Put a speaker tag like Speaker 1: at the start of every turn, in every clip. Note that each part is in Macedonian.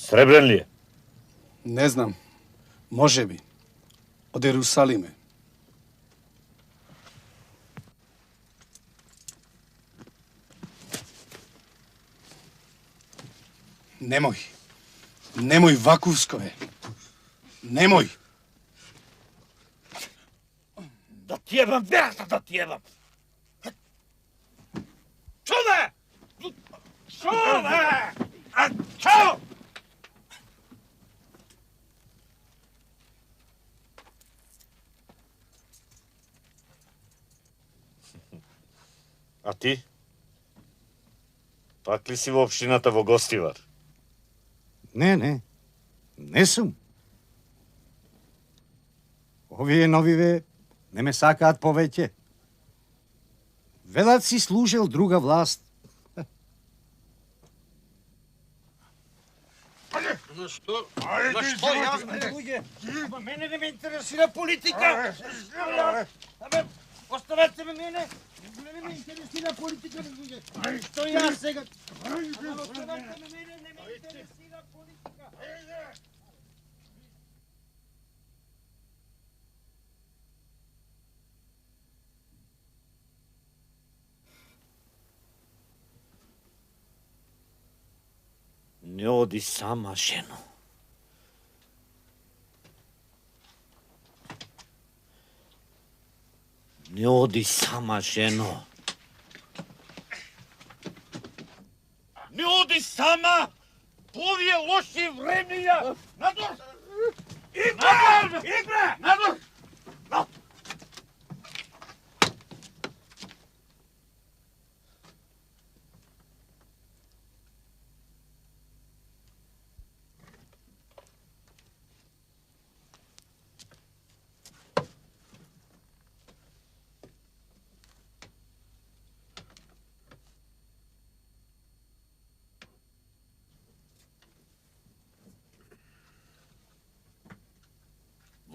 Speaker 1: Srebren li je?
Speaker 2: Ne znam. Može bi. Od Jerusalime. Nemoj. Nemoj, Vakufskove. Nemoj.
Speaker 1: Da ti jebam, vjerojatno da ti jebam. Čude! Čude! Ču! A ti? Пак ли си во општината во Гостивар?
Speaker 3: Не сум. Овие новиве не ме сакаат повеќе. Велат си служел друга власт.
Speaker 1: На што јас луѓе? Мене не ме интересира политика. Абе, оставете ме мене. Мене ме интересира политика, луѓе. Што јас сега? Оставете ме мене, не ме интересира политика. Не оди сама, жено. Не оди сама, жено. Не оди сама! Овие лоши времења! Надор! Игра! Игра! Надор!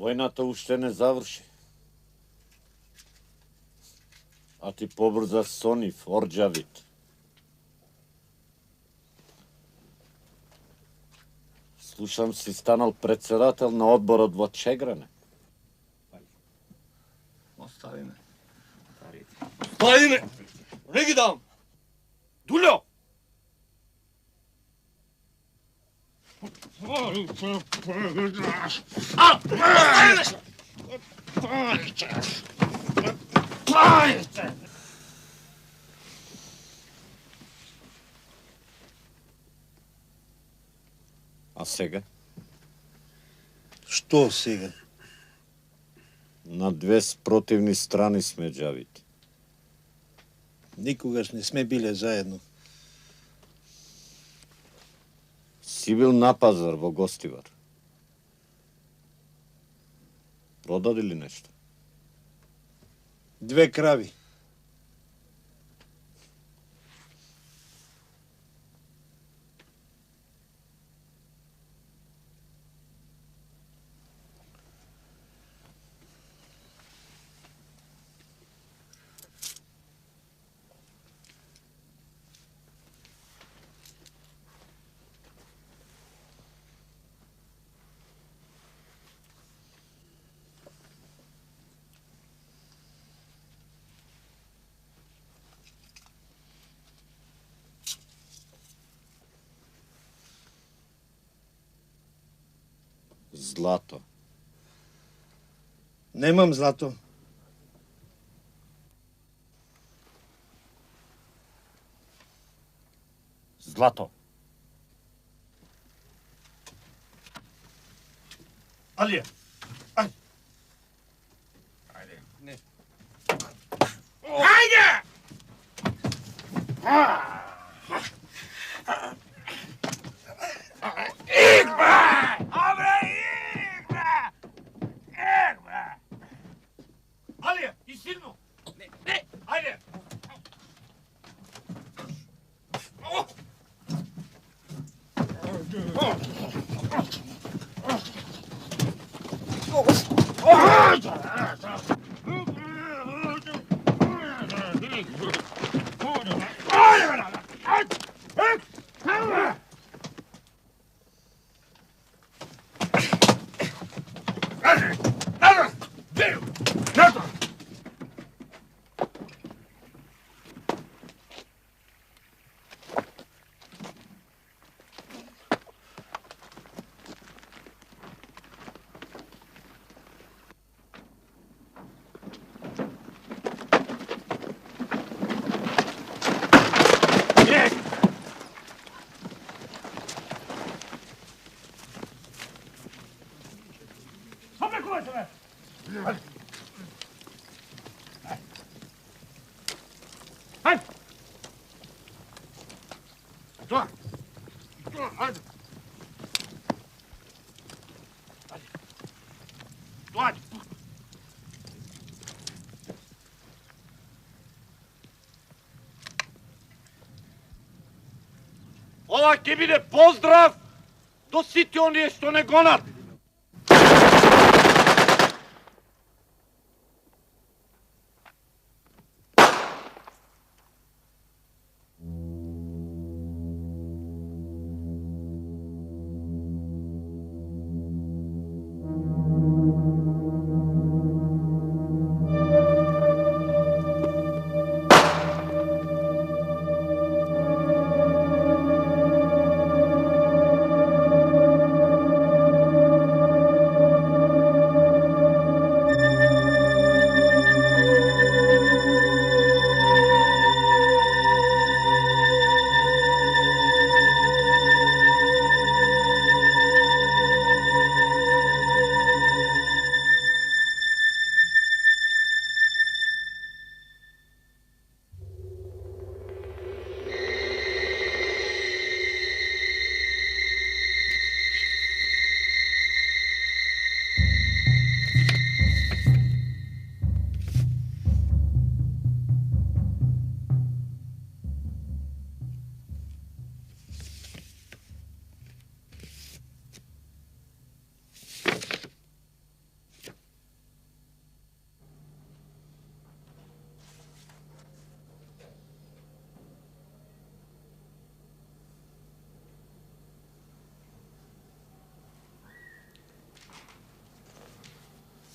Speaker 1: Војната уште не заврши. А ти побрза со нив, орџавит. Слушам си станал председател на одборот во Чегране.
Speaker 4: Остави ме.
Speaker 1: Остави ме! Не ги дам! Дулјо! А сега?
Speaker 4: Што сега?
Speaker 1: На две спротивни страни сме, џавите.
Speaker 4: Никогаш не сме биле заедно.
Speaker 1: Си бил на пазар во Гостивар. Продади ли нешто?
Speaker 4: 2 крави.
Speaker 1: Злато.
Speaker 4: Немам злато.
Speaker 1: Злато. Алија. Ајде.
Speaker 4: Не.
Speaker 1: Ајде! Игра! Абре, игра! Игра! Алија, и силно! Не! Ајде! se. Hajde. To. Hajde. Hajde. Ова ќе биде поздрав до сите оние што не гонат.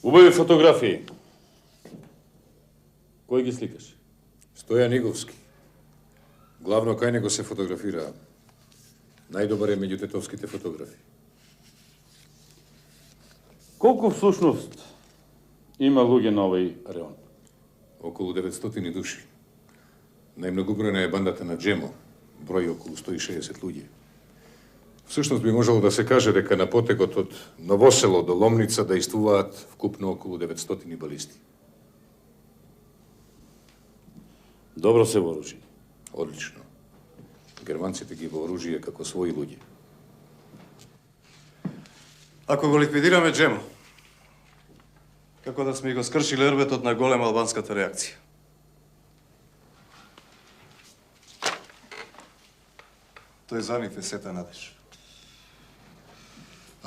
Speaker 5: Убави фотографии. Кој ги сликаш?
Speaker 6: Стојан Иговски. Главно кај него се фотографира. Најдобар е меѓу тетовските фотографи.
Speaker 5: Колку всушност има луѓе на овој реон?
Speaker 6: Околу 900 души. Најмногобројна е бандата на Джемо, број околу 160 луѓе. Всушност би можело да се каже дека на потегот од Новосело до Ломница действуваат вкупно околу 900 балисти.
Speaker 5: Добро се вооружи.
Speaker 6: Одлично. Германците ги вооружија како своји луѓе.
Speaker 7: Ако го ликвидираме Джемо, како да сме го скршили ербетот на голема албанската реакција. Тој за нив е сета надеж.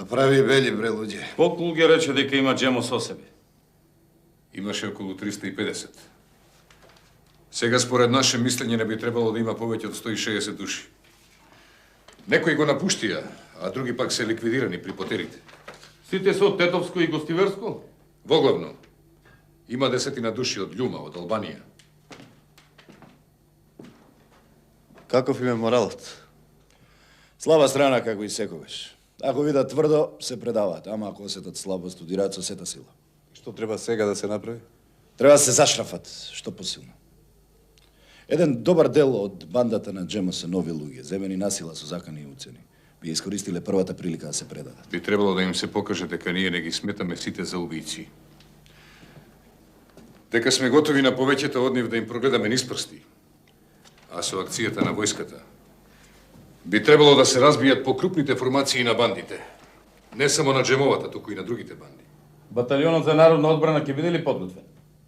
Speaker 4: А прави бели, бре, луѓе.
Speaker 5: Колку луѓе рече дека има Джемо со себе?
Speaker 6: Имаше околу 350. Сега според наше мислење не би требало да има повеќе од 160 души. Некои го напуштија, а други пак се ликвидирани при потерите.
Speaker 5: Сите се од Тетовско и Гостиверско?
Speaker 6: Воглавно, има 10 души од Љума, од Албанија.
Speaker 7: Каков им е моралот?
Speaker 4: Слаба страна, како и секогаш. Ако видат тврдо, се предаваат, ама ако осетат слабо, студираат со сета сила.
Speaker 7: Што треба сега да се направи?
Speaker 4: Треба да се зашрафат, што посилно. Еден добар дел од бандата на Джемо се нови луѓе, земени насила со закани и уцени. Би искористиле првата прилика да се предадат.
Speaker 6: Би требало да им се покаже дека ние не ги сметаме сите за убијци. Дека сме готови на повеќето од нив да им прогледаме низ прсти. А со акцијата на војската би требало да се разбијат покрупните формации на бандите. Не само на Джемовата, туку и на другите банди.
Speaker 5: Баталионот за народна одбрана ќе биде ли подготвен?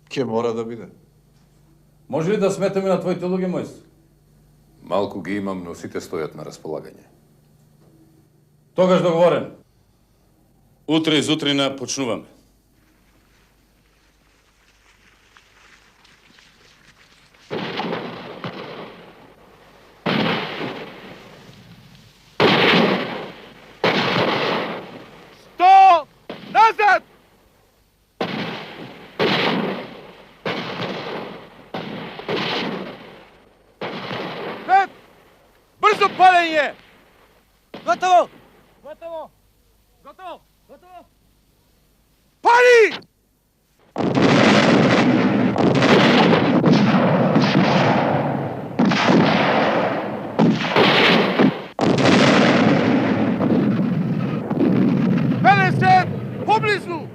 Speaker 7: Ке мора да биде.
Speaker 5: Може ли да сметаме на твоите луѓе, Мојс?
Speaker 6: Малку ги имам, но сите стојат на располагање.
Speaker 5: Тогаш договорен. Утре изутрина почнуваме.
Speaker 1: Сто! Назад! Ред! Бързо палење! Готово! Готово! Готово! Готово! Пали! Поблизу!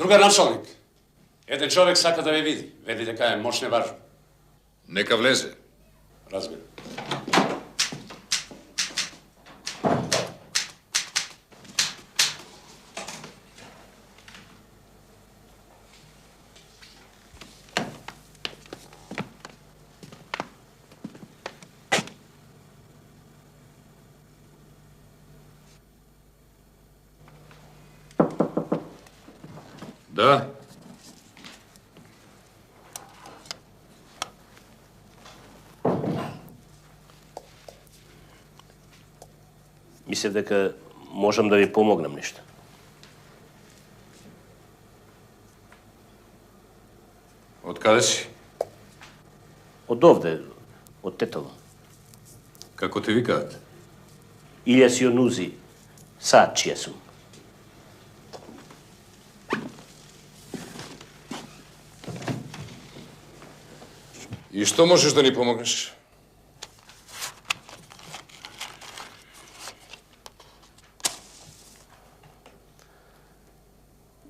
Speaker 8: Другар началник, еден човек сака да ве види. Вели дека е мошне важно.
Speaker 6: Нека влезе.
Speaker 8: Разбирам.
Speaker 6: Да.
Speaker 9: Мислев дека можам да ви помогнам нешто.
Speaker 6: Од каде си?
Speaker 9: Од овде, од Тетово.
Speaker 6: Како те викаат?
Speaker 9: Илјас Јонузи, Саачија сум.
Speaker 6: И што можеш да ни помогнеш?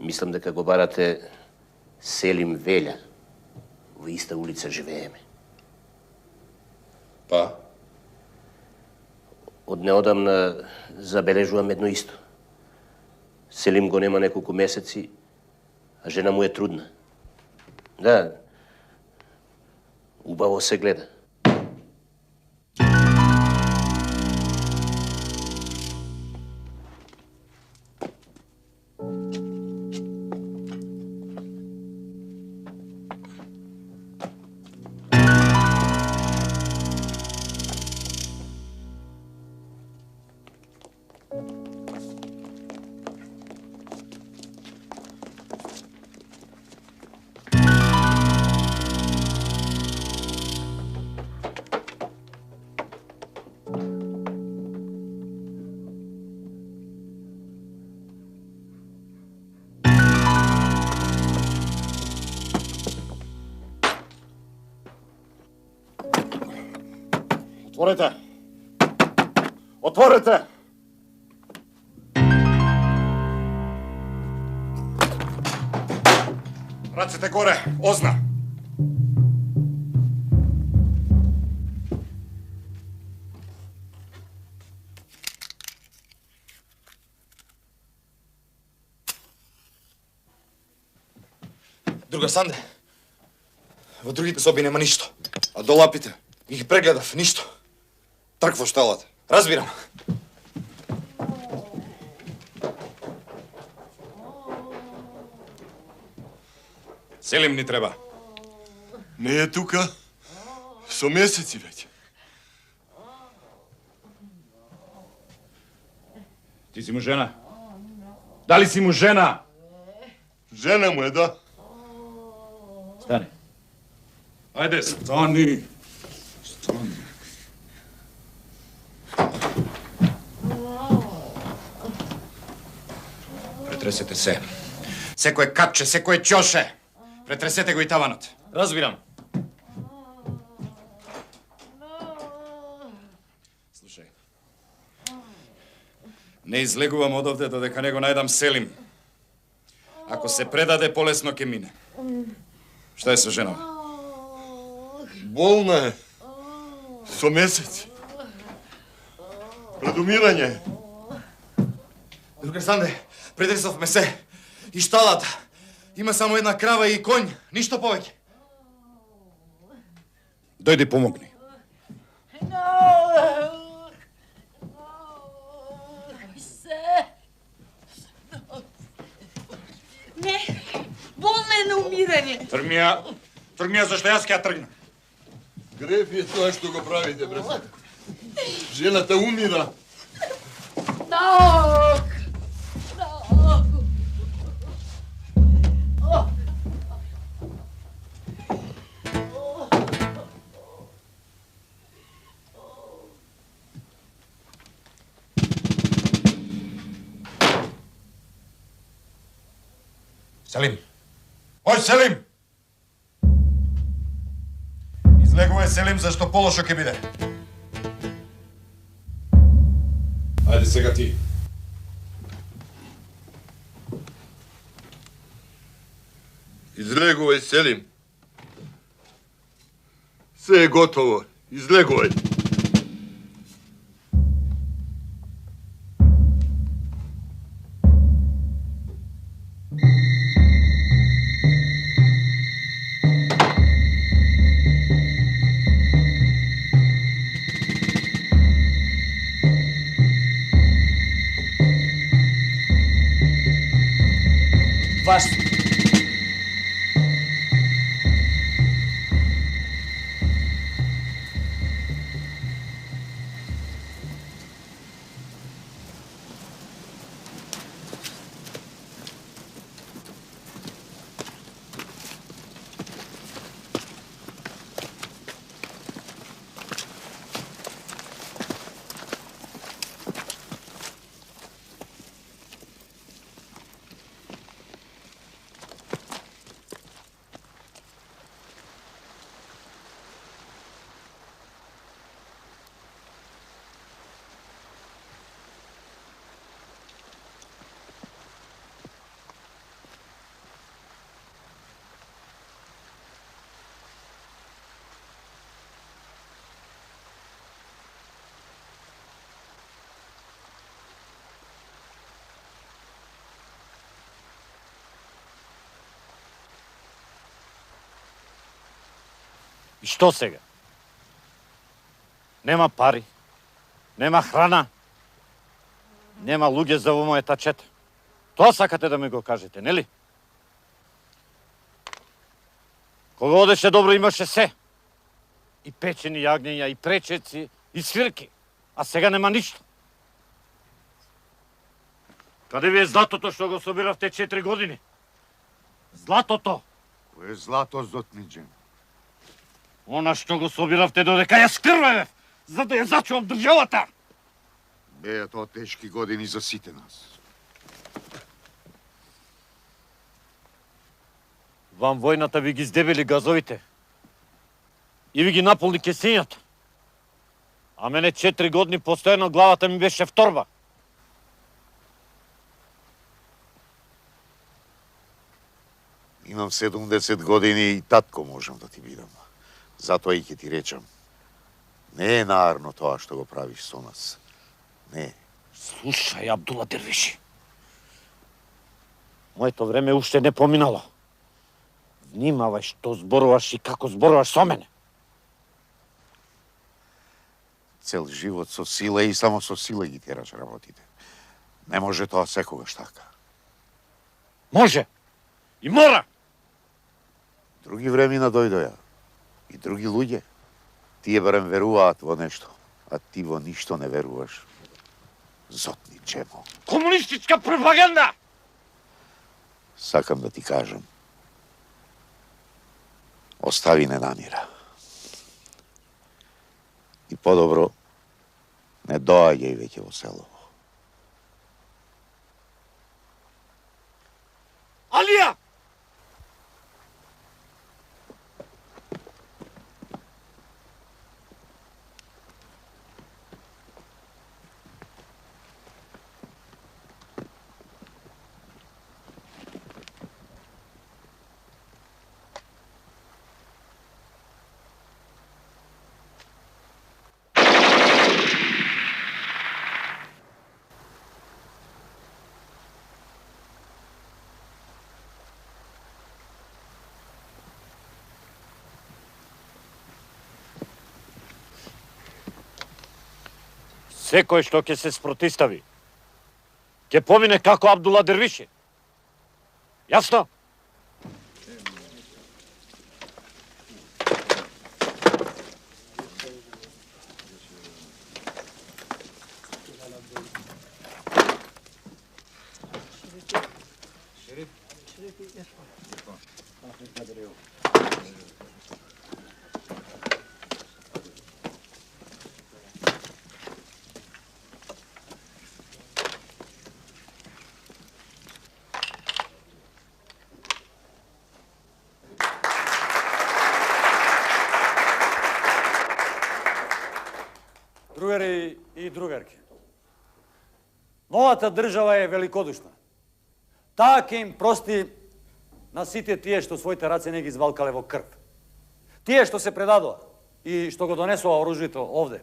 Speaker 9: Мислам дека го барате Селим Велја. Во иста улица живееме.
Speaker 6: Па?
Speaker 9: Од неодамна забележувам едно исто. Селим го нема неколку месеци, а жена му е трудна. Да, убаво се гледа.
Speaker 10: Отворете! Отворете! Рацете горе! Озна!
Speaker 7: Друга Санде, во другите соби нема ништо. А до лапите ги прегледав, ништо. Трк во шталата. Разбирам. Селим ни треба.
Speaker 10: Не е тука со месеци веќе.
Speaker 7: Ти си му жена? Дали си му жена?
Speaker 10: Жена му е, да.
Speaker 7: Стани. Ајде, стани. Стани. Претресете се. Секој капче, секој ќоше. Претресете го и таванот. Разбирам. Слушај. Не излегувам од овде додека не го најдам Селим. Ако се предаде, полесно ќе мине. Šta je sa ženom?
Speaker 10: Болна е. Со месеци. Предумирање.
Speaker 7: Друга Санде, претресовме се. И шталата. Има само една крава и конј. Ништо повеќе. Дојди помогни.
Speaker 11: Не, болна е на умирање.
Speaker 7: Тргмија, зашто јас ќе ја тргнам?
Speaker 10: Греф е тоа што го правите, брат. Жената умира.
Speaker 11: Док!
Speaker 7: Селим! Ој, Селим! Излегува Селим, зашто полошо ќе биде.
Speaker 10: Ајде сега ти. Izleguvaj, Selim. Sve je gotovo. Izleguvaj.
Speaker 1: Vaš...
Speaker 12: И што сега? Нема пари, нема храна, нема луѓе за во мојата чета. Тоа сакате да ми го кажете, нели? Кога одеше добро имаше се. И печени јагнења, и пречеци, и свирки. А сега нема ништо. Каде ви е златото што го собиравте 4 години? Златото!
Speaker 13: Кое злато зотниđen?
Speaker 12: Она што го собиравте додека ја скрвев, за да ја зачувам државата!
Speaker 13: Беа тоа тешки години за сите нас.
Speaker 12: Вам војната ви ги здебели газовите и ви ги наполни кесењата. А мене 4 години постојано главата ми беше в торба.
Speaker 13: Имам 70 години и татко можам да ти бидам. Затоа и ќе ти речам. Не е наарно тоа што го правиш со нас. Не.
Speaker 12: Слушај, Абдула Дервиши. Моето време уште не поминало. Внимавај што зборуваш и како зборуваш со мене.
Speaker 13: Цел живот со сила и само со сила ги тераш работите. Не може тоа секогаш така.
Speaker 12: Може. И мора.
Speaker 13: Други времена дојдоја. И други луѓе. Тие барем веруваат во нешто, а ти во ништо не веруваш. Зотничемо.
Speaker 12: Комунистичка пропаганда!
Speaker 13: Сакам да ти кажам. Остави ненамира. И подобро не доаѓај веќе во село.
Speaker 12: Алија! Секој што ќе се спротистави, ќе помине како Абдула Дервиши. Јасно?
Speaker 14: Другари и другарки, новата држава е великодушна. Таа ќе им прости на сите тие што своите раце не ги извалкале во крв. Тие што се предадоа и што го донесоа оружјето овде.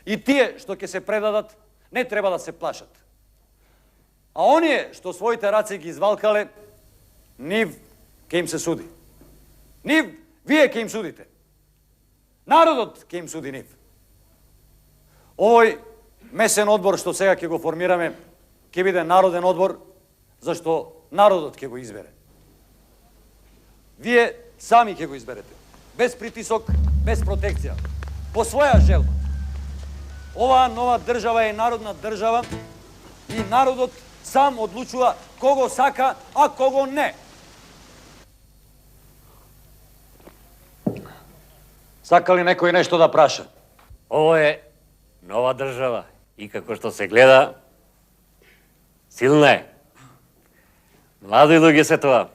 Speaker 14: И тие што ќе се предадат не треба да се плашат. А оние што своите раце ги извалкале, нив ќе им се суди. Нив вие ќе им судите. Народот ќе им суди нив. Овој месен одбор што сега ќе го формираме ќе биде народен одбор, зашто народот ќе го избере. Вие сами ќе го изберете. Без притисок, без протекција. По своја желба. Оваа нова држава е народна држава и народот сам одлучува кого сака, а кого не. Сака ли некој нешто да праша?
Speaker 12: Ово е нова држава и како што се гледа, силна е. Млади луѓе се тоа.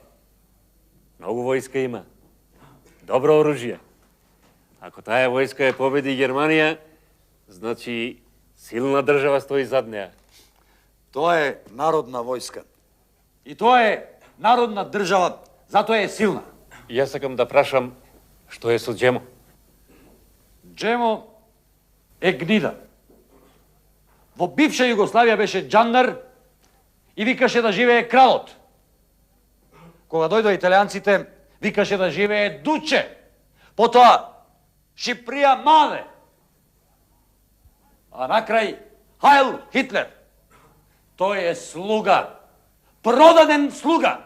Speaker 12: Многу војска има. Добро оружје. Ако таа војска ја победи Германија, значи силна држава стои зад неа.
Speaker 14: Тоа е народна војска. И тоа е народна држава, затоа е силна.
Speaker 12: Јас сакам да прашам што е со Джемо.
Speaker 14: Джемо е гнида. Во бивша Југославија беше джандар и викаше да живее кралот. Кога дојдоа италијанците, викаше да живее Дуче. Потоа Шиприја Мале. А накрај Хайл Хитлер. Тој е слуга. Продаден слуга.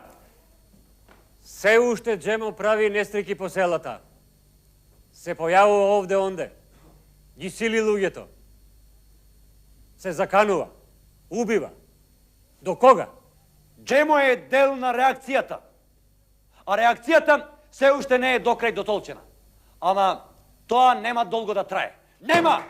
Speaker 12: Се уште Джемо прави нестрики по селата. Се појавува овде-онде. Ги сили луѓето. Се заканува. Убива. До кога?
Speaker 14: Джемо е дел на реакцијата. А реакцијата се уште не е докрај дотолчена. Ама тоа нема долго да трае. Нема!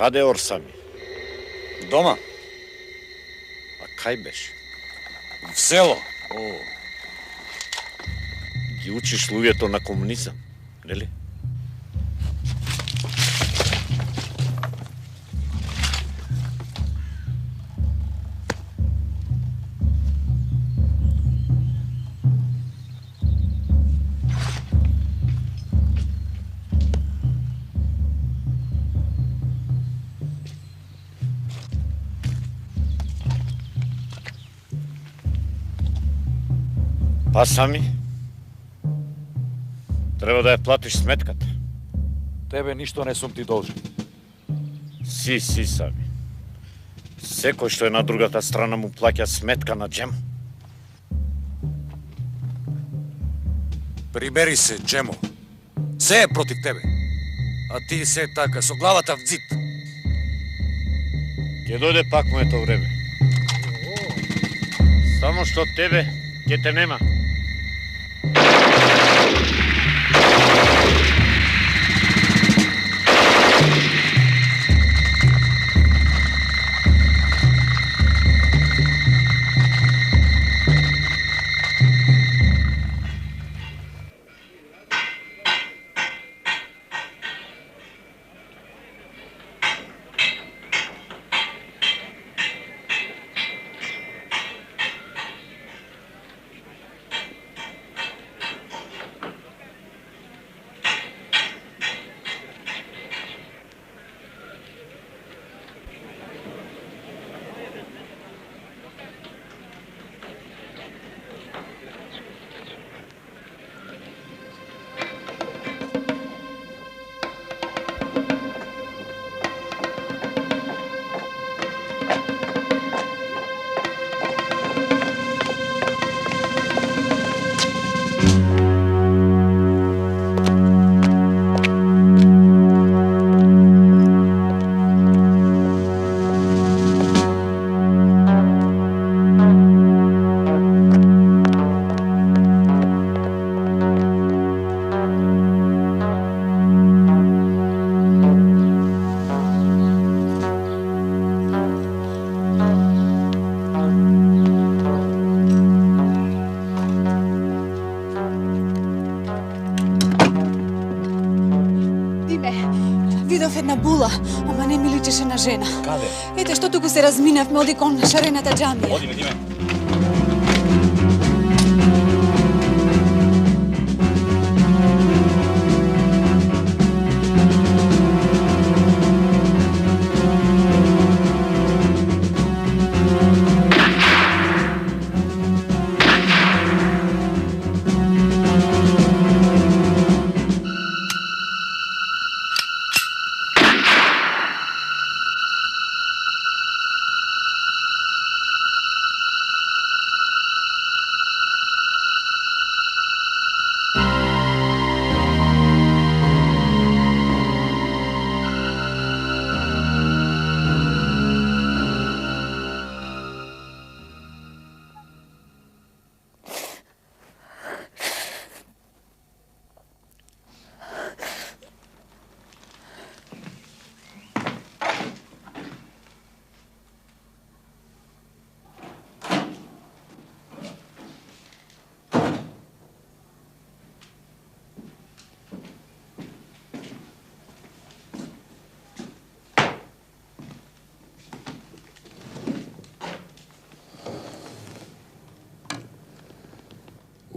Speaker 12: Каде Орсами?
Speaker 1: Дома.
Speaker 12: А кај беше?
Speaker 1: В село.
Speaker 12: Ги учиш луѓето на комунизам, нели? Па сами? Треба да ја платиш сметката.
Speaker 14: Тебе ништо не сум ти должен.
Speaker 13: Си сами. Секој што е на другата страна му плаќа сметка на Джемо.
Speaker 15: Прибери се, Джемо. Се е против тебе. А ти се така, со главата в дзид.
Speaker 13: Ќе дојде пак моето време. Само што тебе ќе те нема.
Speaker 11: Видов една була, ама не ми личеше на жена.
Speaker 15: Каде?
Speaker 11: Ете, што туку се разминавме, оди кон шарената џамија.
Speaker 15: Одиме, диме.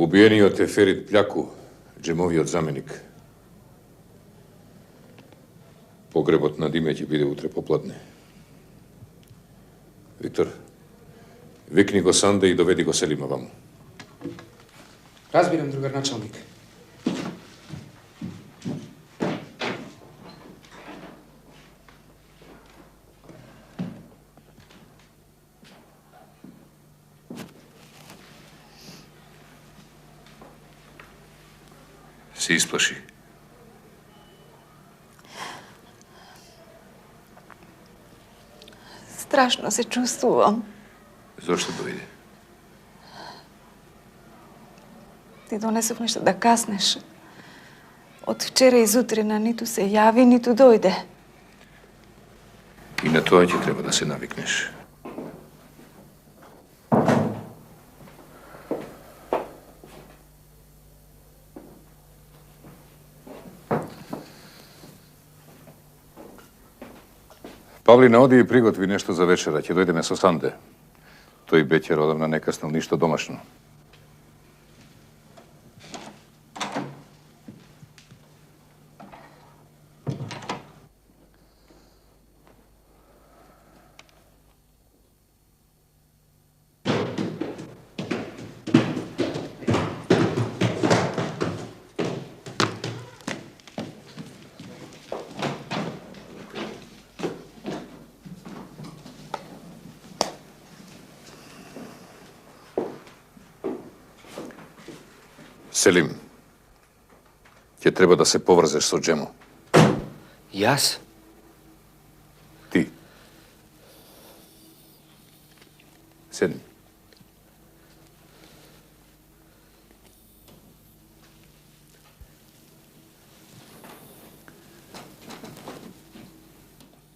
Speaker 6: Убиениот е Ферит Пљаку, Джемовиот заменик. Погребот на Диме ќе биде утре попладне. Виктор, викни го Санде и доведи го Селима ваму.
Speaker 16: Разбирам, другар началник.
Speaker 6: Се исплаши.
Speaker 11: Страшно се чувствувам.
Speaker 6: Зошто дојде?
Speaker 11: Ти донесов нешто да каснеш. Од вчера и зутрина ниту се јави, ниту дојде.
Speaker 6: И на тоа ќе треба да се навикнеш. Павлина, оди и приготви нешто за вечера, ќе дојдеме со Санде. Тој беќер одамна не каснал ништо домашно. Селим, ќе треба да се поврзеш со Джемо.
Speaker 16: Јас?
Speaker 6: Ти. Седни.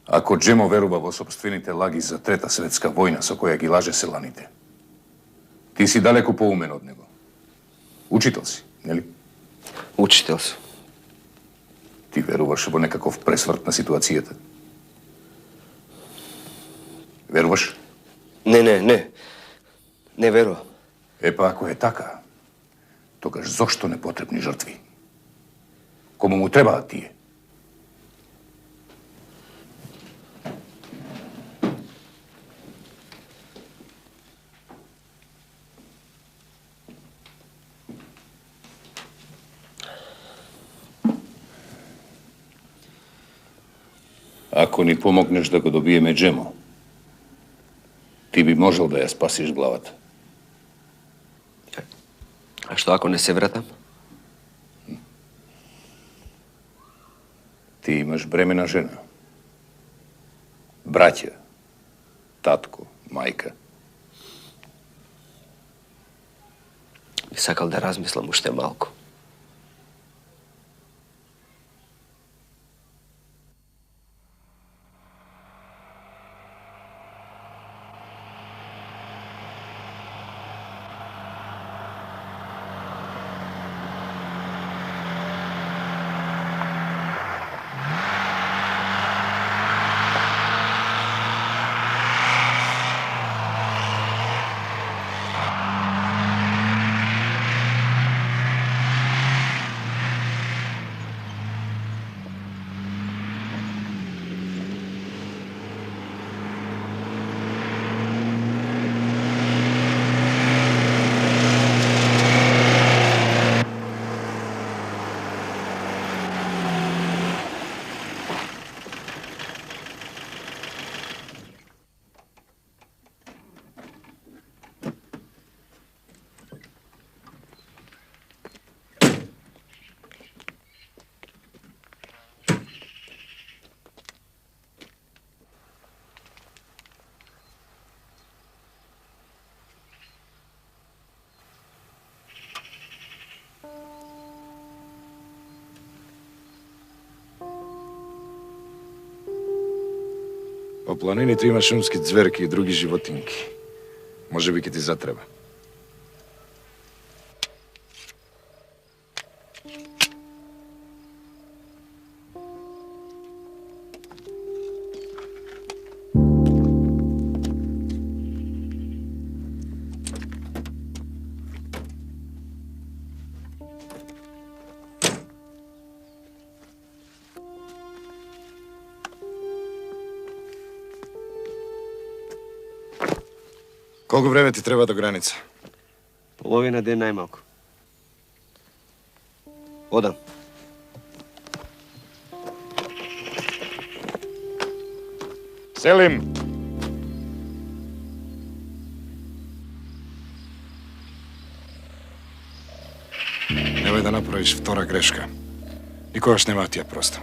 Speaker 6: Ако Джемо верува во собствените лаги за Трета светска војна со која ги лаже селаните, ти си далеку поумен од него. Учител си, нели?
Speaker 16: Учител сум.
Speaker 6: Ти веруваш во некаков пресврт на ситуацијата? Веруваш?
Speaker 16: Не. Не верувам.
Speaker 6: Епа, ако е така, тогаш зошто не потребни жртви? Кому му требаат тие? Ако ни помогнеш да го добиеме Джемо, ти би можел да ја спасиш главата.
Speaker 16: А што ако не се вратам?
Speaker 6: Ти имаш бремена жена. Браќа, татко, мајка.
Speaker 16: Би сакал да размислам уште малку.
Speaker 7: По планините има шумски цверки и други животинки. Може би ќе ти затреба. Колку време ти треба до граница?
Speaker 16: Половина ден најмалку. Одам.
Speaker 7: Селим! Немој да направиш втора грешка. Никогаш нема да ти ја простам.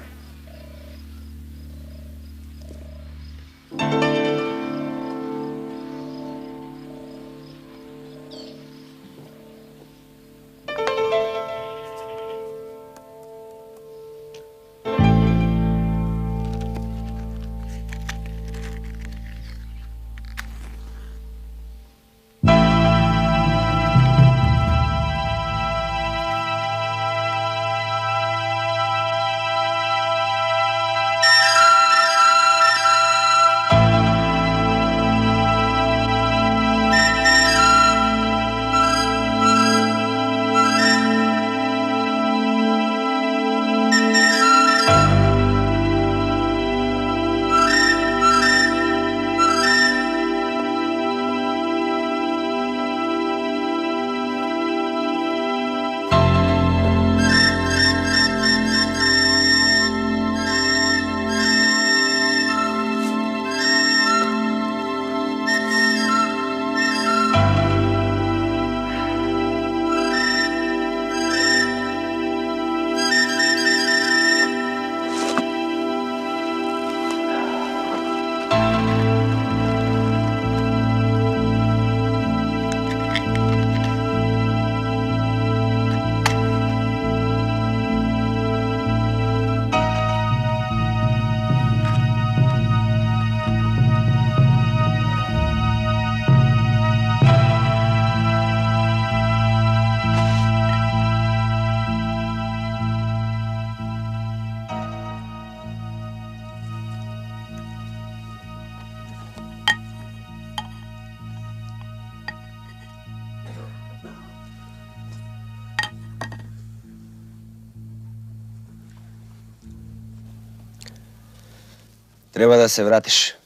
Speaker 16: Треба да се вратиш.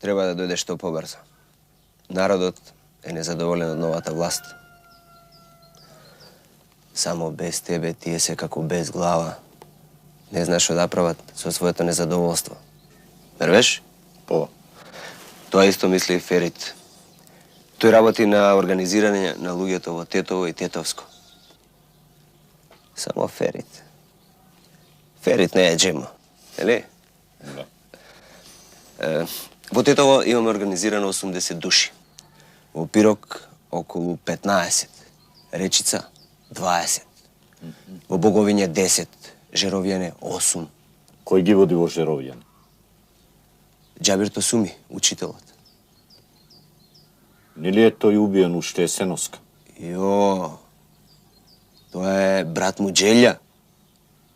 Speaker 16: Треба да дојдеш што побрзо. Народот е незадоволен од новата власт. Само без тебе тие се како без глава. Не знаеш што да прават со своето незадоволство. Вервеш?
Speaker 13: По.
Speaker 16: Тоа исто мисли и Ферит. Тој работи на организирање на луѓето во Тетово и Тетовско. Само Ферит. Ферит не е Джемо, нели?
Speaker 13: Да.
Speaker 16: Во Тетово имаме организирано 80 души. Во Пирок околу 15. Речица 20. Во Боговиње 10. Жеровјане 8.
Speaker 5: Кој ги води во Жеровјане?
Speaker 16: Џабир Тосуми, учителот.
Speaker 5: Нели е тој убиен уште есеноска?
Speaker 16: Јо, тоа е брат му Джелја.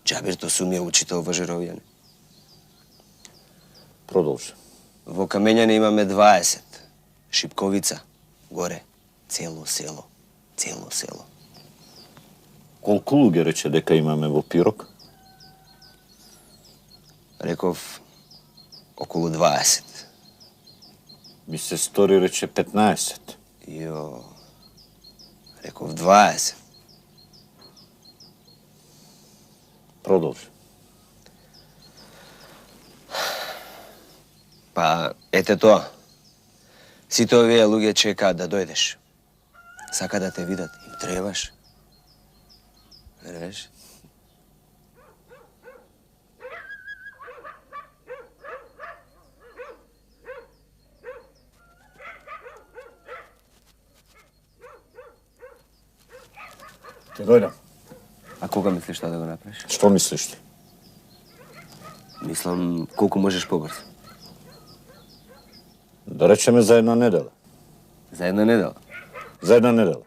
Speaker 16: Џабир Тосуми е учител во Жеровјане.
Speaker 5: Продолжи.
Speaker 16: Во Камењане имаме 20. Шипковица, горе, цело село. Цело село.
Speaker 5: Колку луѓе рече дека имаме во Пирок?
Speaker 16: Реков околу 20.
Speaker 5: Ми се стори рече 15.
Speaker 16: Јо, реков 20.
Speaker 5: Продолжи.
Speaker 16: Па, ете тоа. Сите овие луѓе чекаат да дојдеш. Сака да те видат, им требаш. Вереш?
Speaker 5: Ќе дојдам.
Speaker 16: А кога мислиш тоа да го направиш?
Speaker 5: Што мислиш ти?
Speaker 16: Мислам, колку можеш побрзо.
Speaker 5: Да речеме за една недела.
Speaker 16: За една недела?
Speaker 5: За една недела.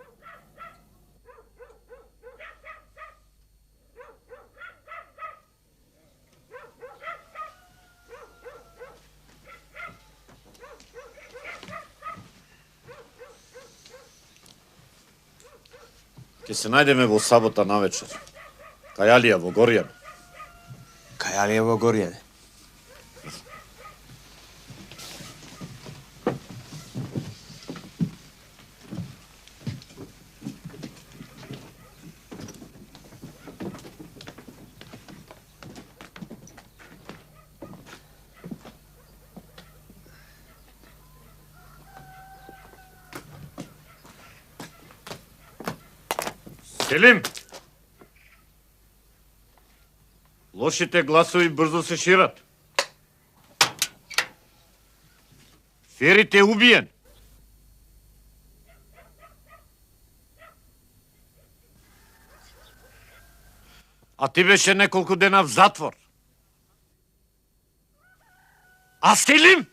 Speaker 5: Ќе се најдеме во сабота навечер. Кај Алија во Горјане.
Speaker 16: Кај Алија во Горјане?
Speaker 5: Селим! Лошите гласови брзо се шират. Ферит е убиен. А ти беше неколку дена в затвор. А Селим?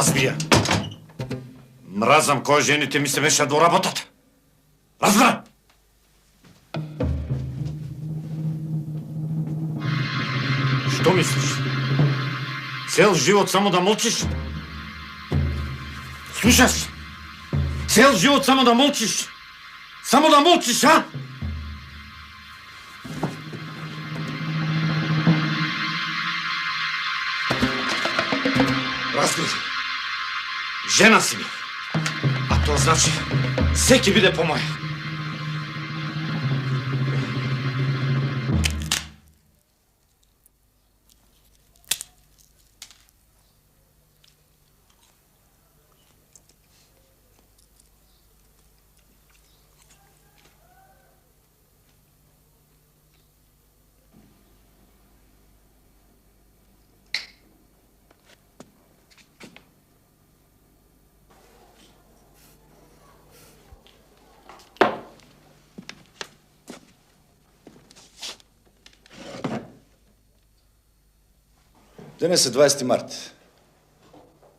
Speaker 5: Азбија. Мразам кој жените ми се мешат во работата. Разбра? Што мислиш? Цел живот само да молчиш? Слушаш? Цел живот само да молчиш? Само да молчиш, а? Раскажи. Жена си ми. А тоа значи, се ќе биде по моја.
Speaker 4: Денес е 20 март.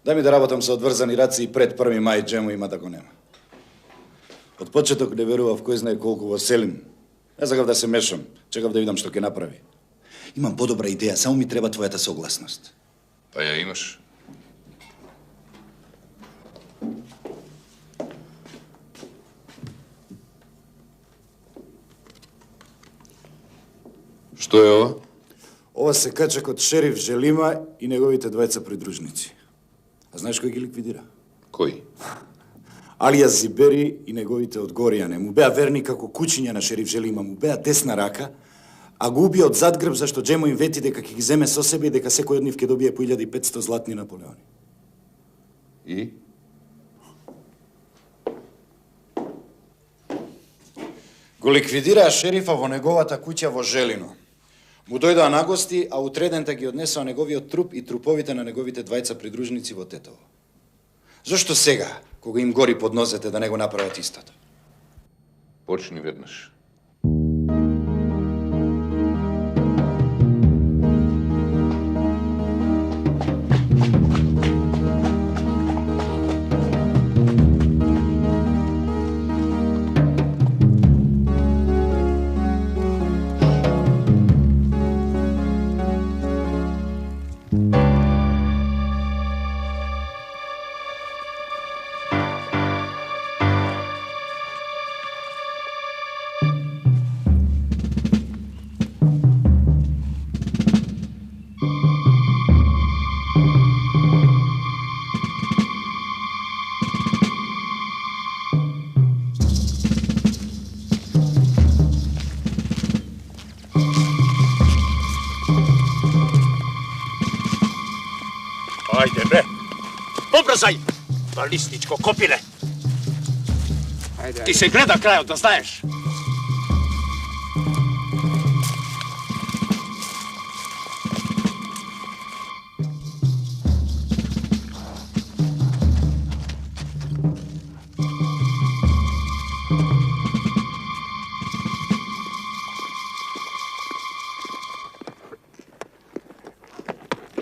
Speaker 4: Дај ми да работам со одврзани раци и пред 1. мај Джемо има да го нема. Од почеток не верував кој знае колку во Селим. Не сакав да се мешам, чекав да видам што ќе направи. Имам подобра идеја, само ми треба твојата согласност.
Speaker 6: Па ја имаш. Што е ова?
Speaker 4: Ова се качак од шериф Желима и неговите двајца придружници. А знаеш кој ги ликвидира?
Speaker 6: Кој?
Speaker 4: Алија Зибери и неговите од Горијане. Му беа верни како кучиња на шериф Желима, му беа десна рака, а го убија од задгрб зашто Джемо им вети дека ќе ги земе со себе и дека секој од нив ќе добие по 1500 златни наполеони.
Speaker 6: И?
Speaker 4: Го ликвидираа шерифа во неговата куќа во Желино. Му дојдоа на гости, а утредента ги однесоа неговиот труп и труповите на неговите двајца придружници во Тетово. Зошто сега, кога им гори под нозете, да не го направат истото?
Speaker 6: Почни веднаш.
Speaker 5: Ајде, бе! Побрзај, балистичко копиле! Ти се гледа крајот, да знаеш!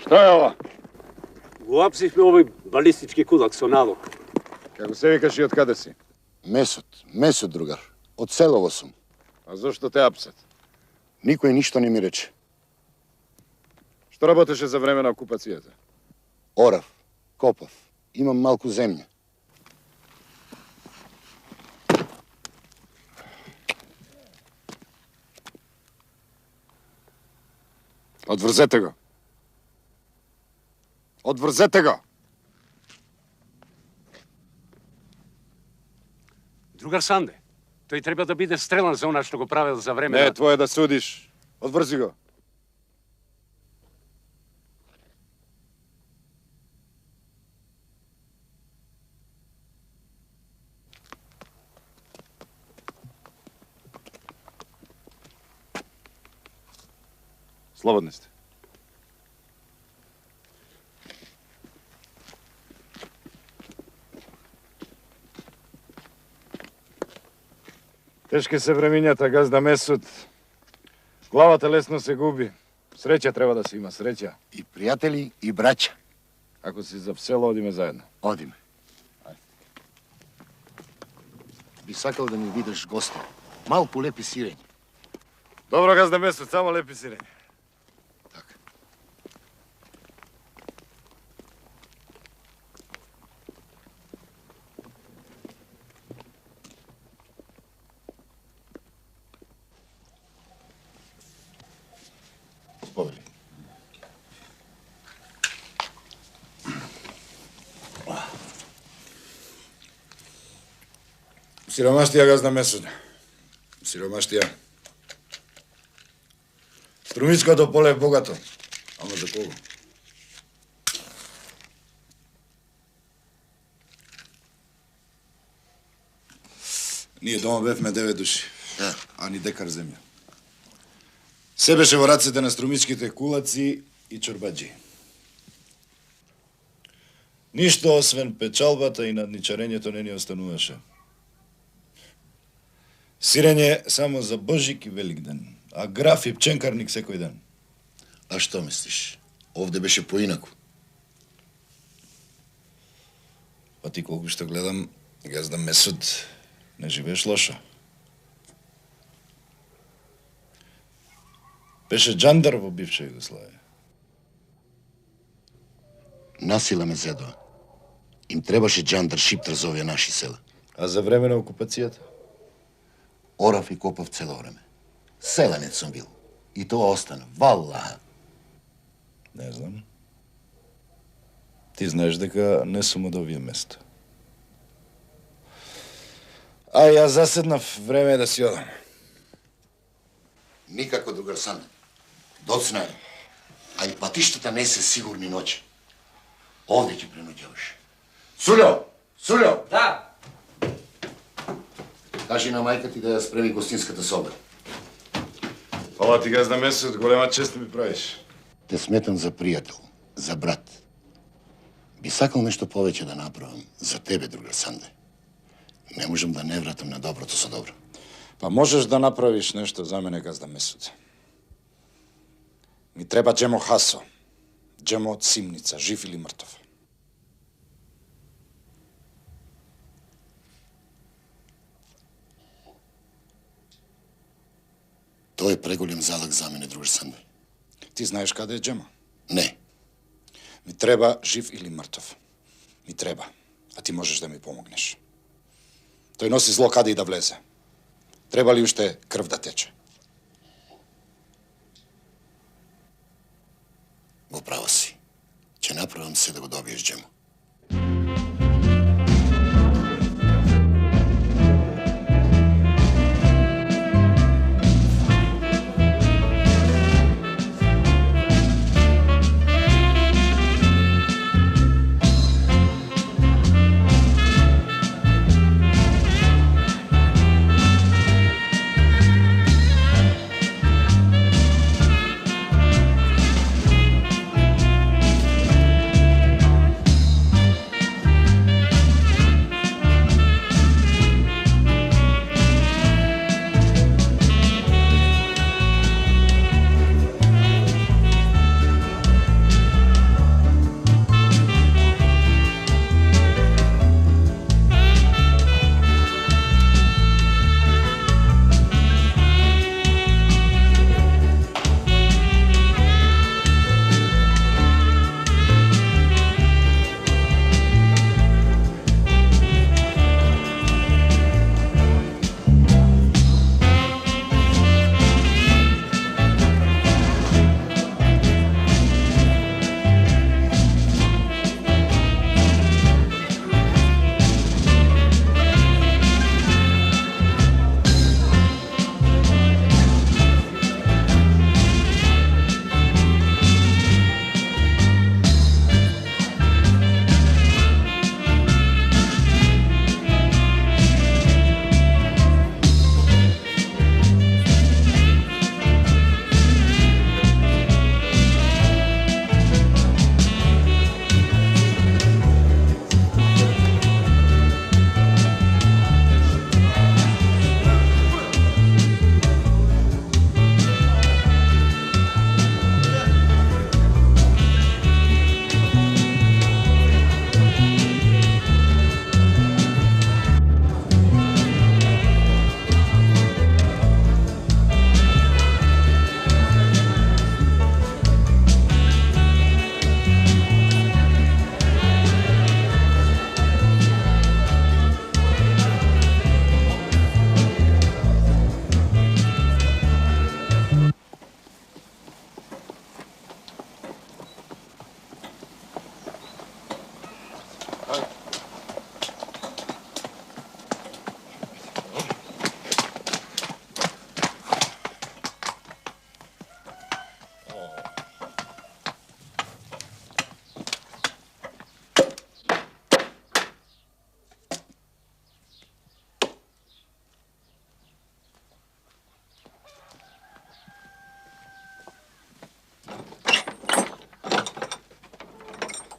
Speaker 10: Што е ова?
Speaker 8: Го апсихме овој балистички кулак со налог.
Speaker 10: Како се викаш и од каде си?
Speaker 13: Месот, другар. Од селово сум.
Speaker 10: А зошто те апсат?
Speaker 13: Никој ништо не ми рече.
Speaker 10: Што работеше за време на окупацијата?
Speaker 13: Орав, копав, имам малку земја.
Speaker 10: Одврзете го. Одврзете го!
Speaker 8: Другар Санде, тој треба да биде стрелан за она што го правил за време
Speaker 10: Не
Speaker 8: на...
Speaker 10: е твое да судиш. Одврзи го. Слободни сте. Тешки се времињата, газда Месут. Главата лесно се губи. Среќа треба да се има, среќа.
Speaker 13: И пријатели, и браќа.
Speaker 10: Ако си за село, одиме заедно.
Speaker 13: Одиме. Би сакал да ми видиш гости. Малку лепи сирење.
Speaker 10: Добро, газда Месут, само лепи сирење.
Speaker 4: Повели. Сиромаштија, газда Месут. Сиромаштија. Струмичкото поле е богато. Ама за кого? Ние дома бевме 9 души. А ни декар земја. Се беше во раците на струмичките кулаци и чорбаджи. Ништо освен печалбата и надничарењето не ни остануваше. Сирење само за Божик и Великден, а граф и пченкарник секој ден.
Speaker 13: А што мислиш?
Speaker 4: Овде беше поинаку. Па ти колку што гледам, газда Месуд, не живееш лошо. Беше джандар во бивша Југославија.
Speaker 13: Насила ме зедоа. Им требаше джандар шиптар за овие наши села.
Speaker 4: А за време на окупацијата?
Speaker 13: Орав и копав цело време. Селенец сум бил. И тоа остана. Валлаха.
Speaker 4: Не знам. Ти знаеш дека не сум од овие место. А јас заседнав, време е да си одам.
Speaker 13: Никако, другар Санде. Доцна е. А и патиштата не се сигурни ноќе. Овде ќе преноќаваш. Сулјо! Сулјо!
Speaker 1: Да!
Speaker 13: Кажи на мајка ти да ја спреми гостинската соба.
Speaker 4: Фала ти, газда Месуд, голема чест ми правиш.
Speaker 13: Те сметам за пријател, за брат. Би сакал нешто повеќе да направам за тебе, другар Санде. Не можам да не вратам на доброто со добро.
Speaker 4: Па можеш да направиш нешто за мене, газда Месуд. Ми треба Джемо Хасо. Джемо од Симница, жив или мртов.
Speaker 13: Тој е преголем залог за мене, другар Санде.
Speaker 4: Ти знаеш каде е Джемо?
Speaker 13: Не.
Speaker 4: Ми треба жив или мртов. Ми треба, а ти можеш да ми помогнеш. Тој носи зло каде и да влезе. Треба ли уште крв да тече?
Speaker 13: Во право си. Ќе направам се да го добиеш, Джемо.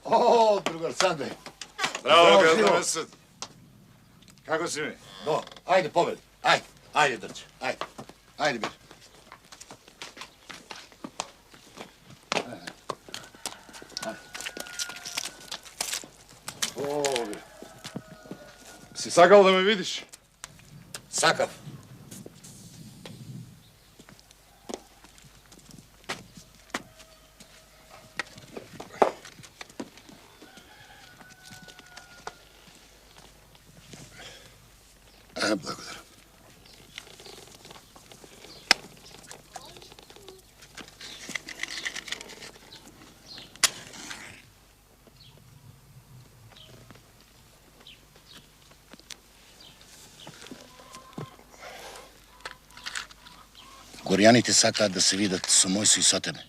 Speaker 13: О, другар Санде.
Speaker 4: Здраво, газда Месуд. Како си ми?
Speaker 13: До, ајде, победи. Ајде, дрче. Ајде, бир.
Speaker 10: Си сакал да ме видиш?
Speaker 5: Сакав.
Speaker 4: Благодаря. Горјаните сакаат да се видат со Мојсо и со тебе.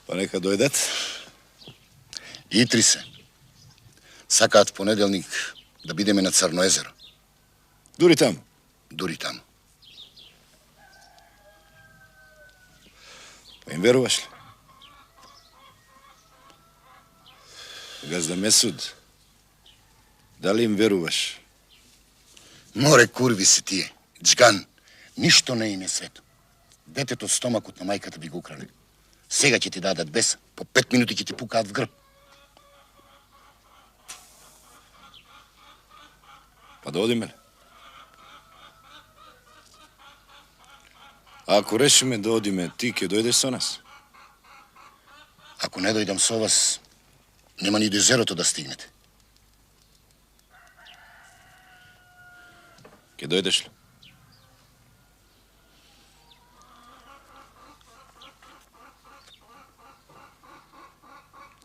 Speaker 4: Па нека дојдат. Итри се. Сакаат в понеделник да бидеме на Црно езеро. Дури таму. Дури таму. Па им веруваш ли? Газда Месуд, дали им веруваш? Море курви си тие. Джган. Ништо не им е свето. Детето од стомакот на мајката би го украли. Сега ќе ти дадат бес, по 5 минути ќе ти пукаат в грб. Па да одиме ли? А ако решиме да одиме, ти ќе дојдеш со нас? Ако не дојдам со вас, нема ни до езерото да стигнете. Ќе дојдеш ли?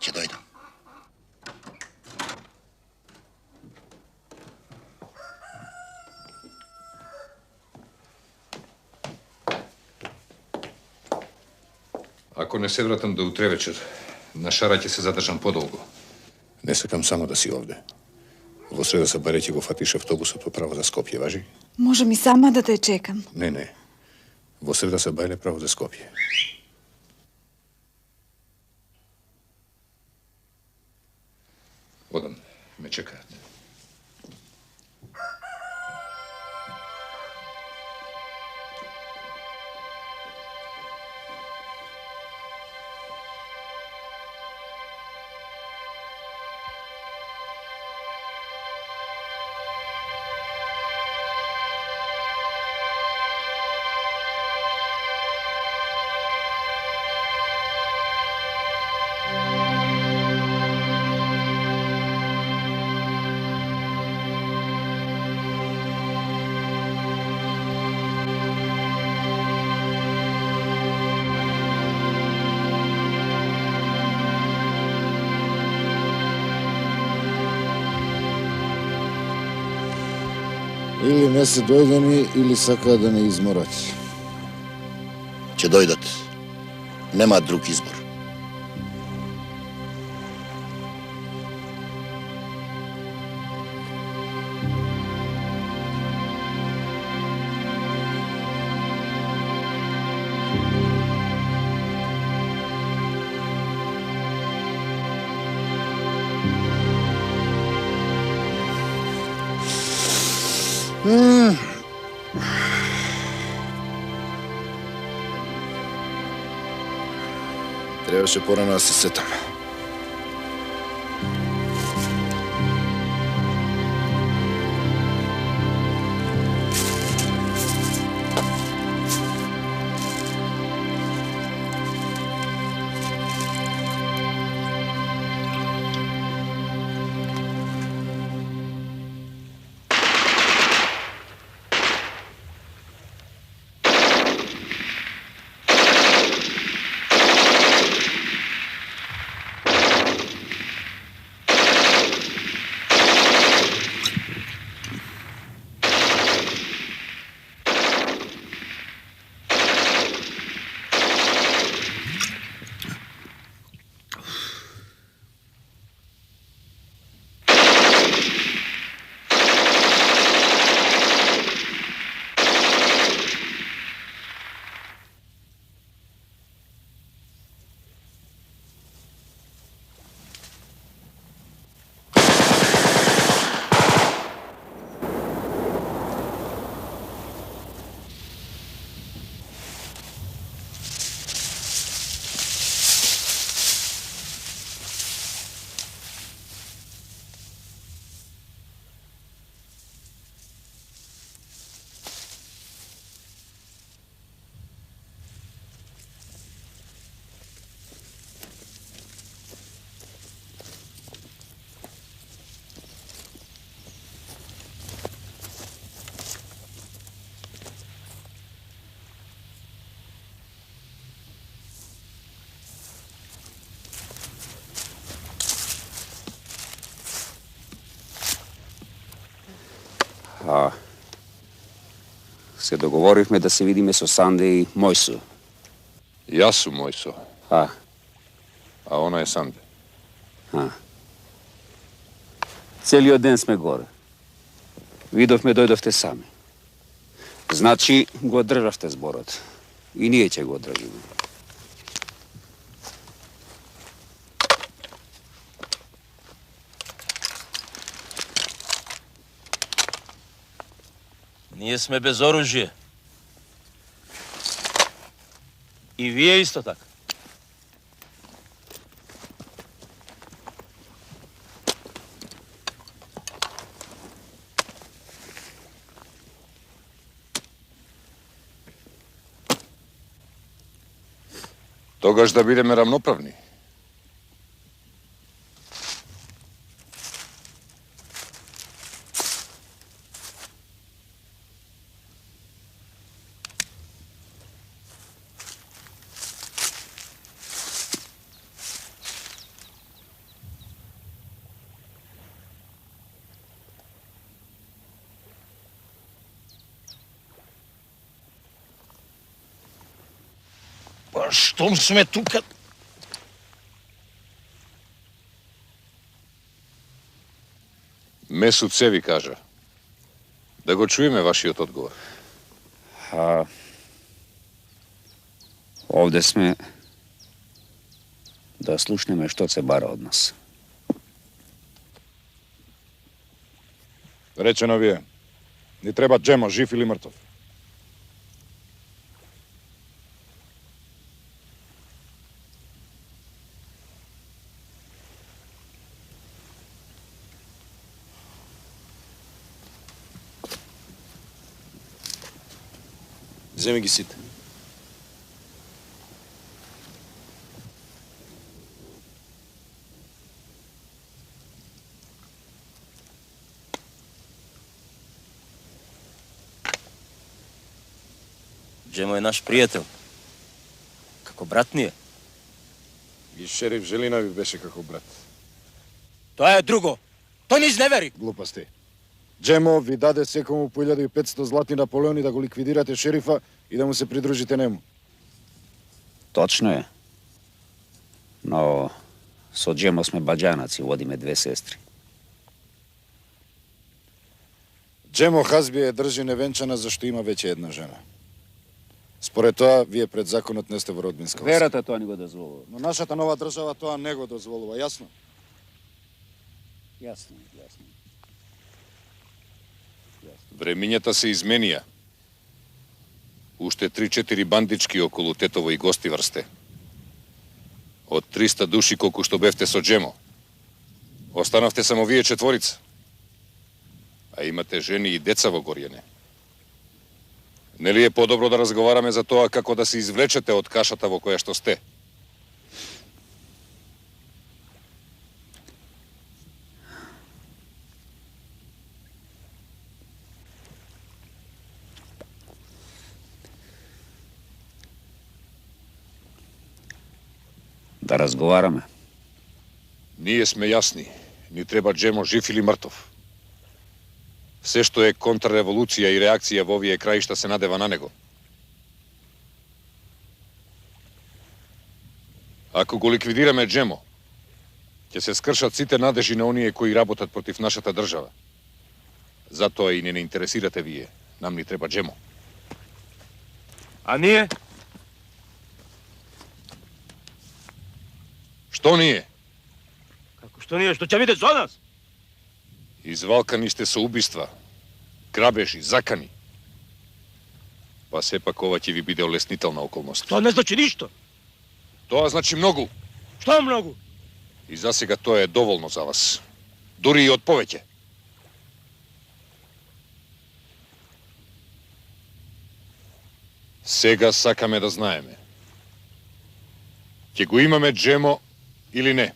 Speaker 4: Ќе дојдам.
Speaker 6: Ако не се вратам до утре вечер, на Шара ќе се задржам подолго. Не сакам само да си овде. Во среда са баре ќе го фатиш автобусот право за Скопје, важи?
Speaker 11: Можем и сама да те чекам.
Speaker 6: Не. Во среда са бајле право за Скопје. Одам, ме чекаат.
Speaker 4: Или не се дојдени, или сакаат да не изморат. Ќе дојдат. Немаат друг избор. Требаше порано да се сетам.
Speaker 17: Се договоривме да се видиме со Санде и Мојсо.
Speaker 6: Јас сум Мојсо.
Speaker 17: А
Speaker 6: она е Санде.
Speaker 17: Целиот ден сме горе. Видовме, дојдовте сами. Значи, го одржавте зборот. И ние ќе го одржиме.
Speaker 18: Ние сме без оружие. И вие исто така.
Speaker 6: Тогаш да бидеме рамноправни.
Speaker 18: Па штом сме тука?
Speaker 6: Месут се ви кажа. Да го чуеме вашиот одговор.
Speaker 17: Овде сме да слушнеме што се бара од нас.
Speaker 10: Речено ви е. Ни треба Джемо, жив или мртов.
Speaker 18: Земи ги сите. Джемо е наш пријател. Како брат ни е.
Speaker 10: И шериф Желинови беше како брат.
Speaker 18: Тоа е друго. Тој ни изневери.
Speaker 10: Глупости. Джемо ви даде секому по 1500 златни наполеони да го ликвидирате шерифа и да му се придружите нему.
Speaker 17: Точно е. Но со Джемо сме баџанаци, водиме 2 сестри.
Speaker 10: Джемо Хазби е држи невенчана зашто има веќе една жена. Според тоа, вие пред законот не сте во родбинска врска.
Speaker 17: Верата тоа не го дозволува.
Speaker 10: Но нашата нова држава тоа не го дозволува, јасно?
Speaker 17: Јасно.
Speaker 6: Времињата се изменија. Уште 3-4 бандички околу Тетово и Гостивар сте. Од 300 души колку што бевте со Джемо. Останавте само вие четворица. А имате жени и деца во Горјане. Нели е подобро да разговараме за тоа како да се извлечете од кашата во која што сте?
Speaker 17: Да разговараме.
Speaker 6: Ние сме јасни. Ни треба Джемо жив или мртов. Се што е контрреволуција и реакција во овие краишта се надева на него. Ако го ликвидираме Джемо, ќе се скршат сите надежи на оние кои работат против нашата држава. Затоа и не интересирате вие. Нам ни треба Джемо.
Speaker 18: А ние?
Speaker 6: Што ние?
Speaker 18: Како што ние? Што ќе биде со нас?
Speaker 6: Извалкани сте со убиства, грабежи, закани. Па сепак ова ќе ви биде олеснителна околност.
Speaker 18: Тоа не значи ништо.
Speaker 6: Тоа значи многу.
Speaker 18: Што многу?
Speaker 6: И за сега тоа е доволно за вас. Дури и од повеќе. Сега сакаме да знаеме. Ќе го имаме Джемо или не?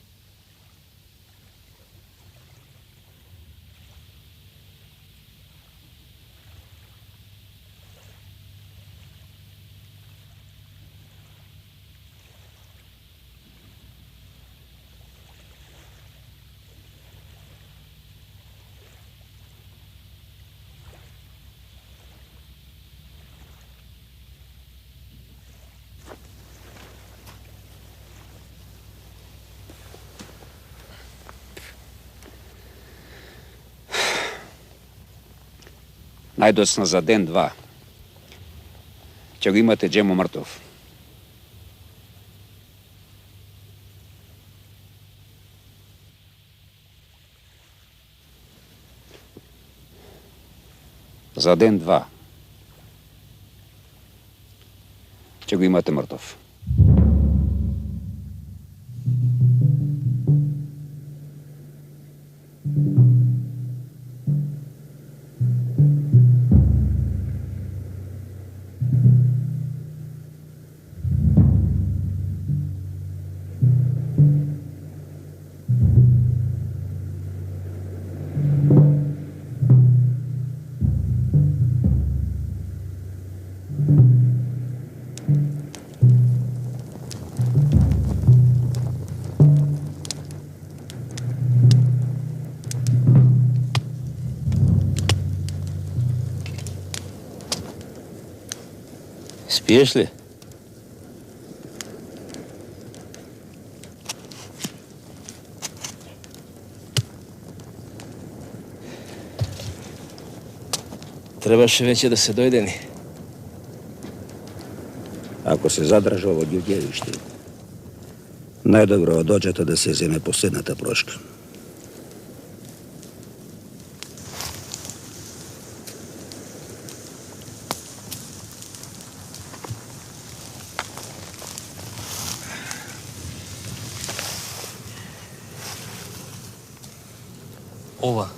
Speaker 17: Најдоцна за ден-два ќе го имате Джемо мртов. За ден-два ќе го имате мртов.
Speaker 18: Спиеш ли? Требаше веќе да се дојдени.
Speaker 19: Ако се задржа во Ѓуѓевиште, најдобро доđете да се земе последната прошка.
Speaker 18: Ова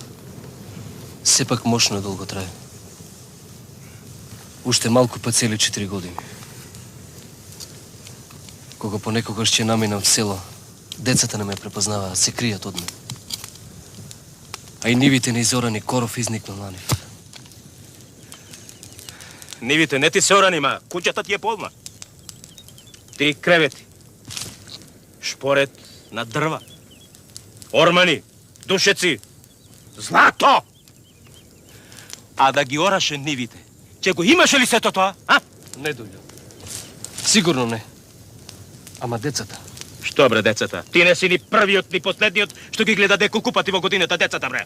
Speaker 18: сепак мощно долго трае. Уште малку па цели 4 години. Кога понекогаш ќе наминам в село, децата не ме препознаваат, се кријат од мене. А и нивите неизорани коров изникнал на нив.
Speaker 20: Нивите не ти се орани, ма куќата ти е полна. 3 кревети. Шпоред на дрва. Ормани, душеци, злато! А да ги ораше нивите, ќе го имаше ли сето тоа, а?
Speaker 18: Не дојде. Сигурно не. Ама децата?
Speaker 20: Што бре децата? Ти не си ни првиот ни последниот што ги гледа неколку пати во годината децата, бре.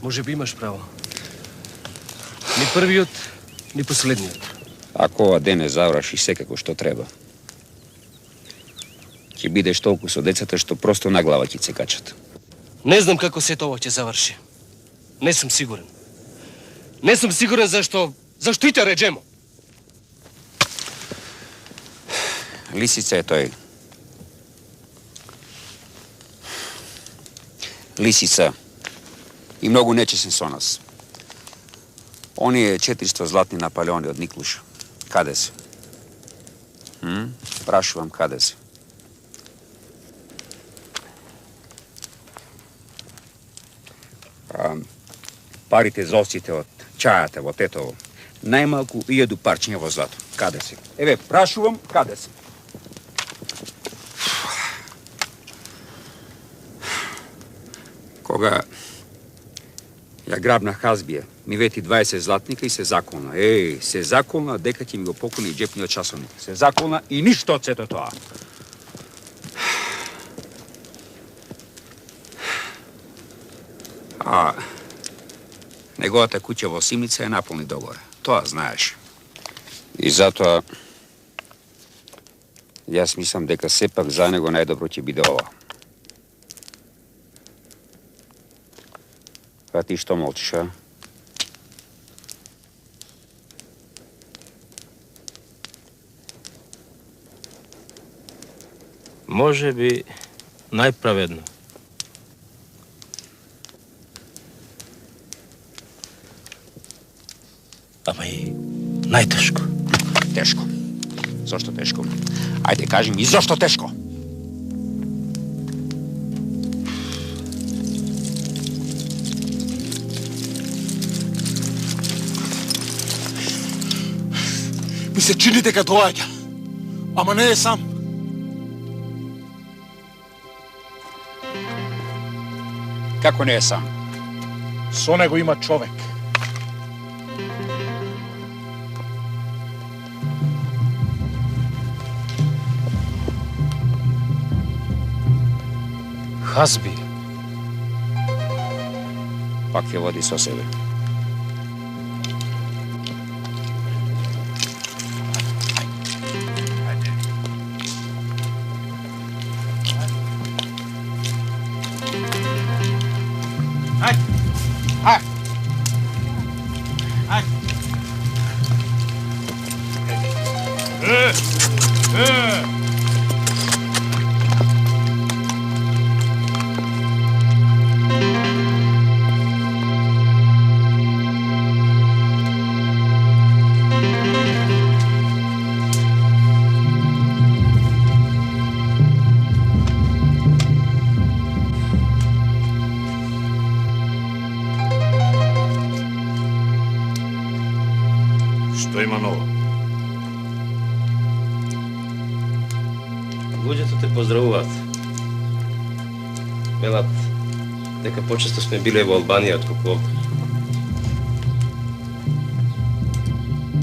Speaker 18: Може би имаш право. Ни првиот, ни последниот.
Speaker 17: Ако ова ден не заврши секако што треба, ќе бидеш толку со децата што просто на глава ќе се качат.
Speaker 18: Не знам како сето ова ќе заврши. Не сум сигурен. Не сум сигурен зашто и те Джемо.
Speaker 17: Лисица е тој. Лисица и многу нечесен со нас. Оние 400 златни Наполеони од Никлуша. Каде се? Прашувам, каде се? Парите за осите од чајата во Тетово. Најмалку 1000 парчиња во злато. Каде се? Еве, прашувам, каде се? Кога ја грабнах Хазбија, ми вети 20 златника и се заколна. Се заколна дека ќе ми го покони џепниот часовник. Се заколна и ништо од сето тоа. А неговата куќа во Симница е наполни догоре. Тоа знаеш. И затоа јас мислам дека сепак за него најдобро ќе биде ова. А ти што молчиш, а?
Speaker 20: Може би најправедно.
Speaker 18: Ама и најтешко.
Speaker 17: Тешко. Зошто тешко? Ајде, кажи ми, зошто тешко?
Speaker 7: Ми се чини дека доаѓа, ама не е сам.
Speaker 17: Како не е сам?
Speaker 7: Со него има човек.
Speaker 18: Хазби.
Speaker 17: пак ќе води со себе.
Speaker 5: Што има ново?
Speaker 18: Луѓето те поздравуваат. Велат дека почесто сме биле во Албанија отколку овде.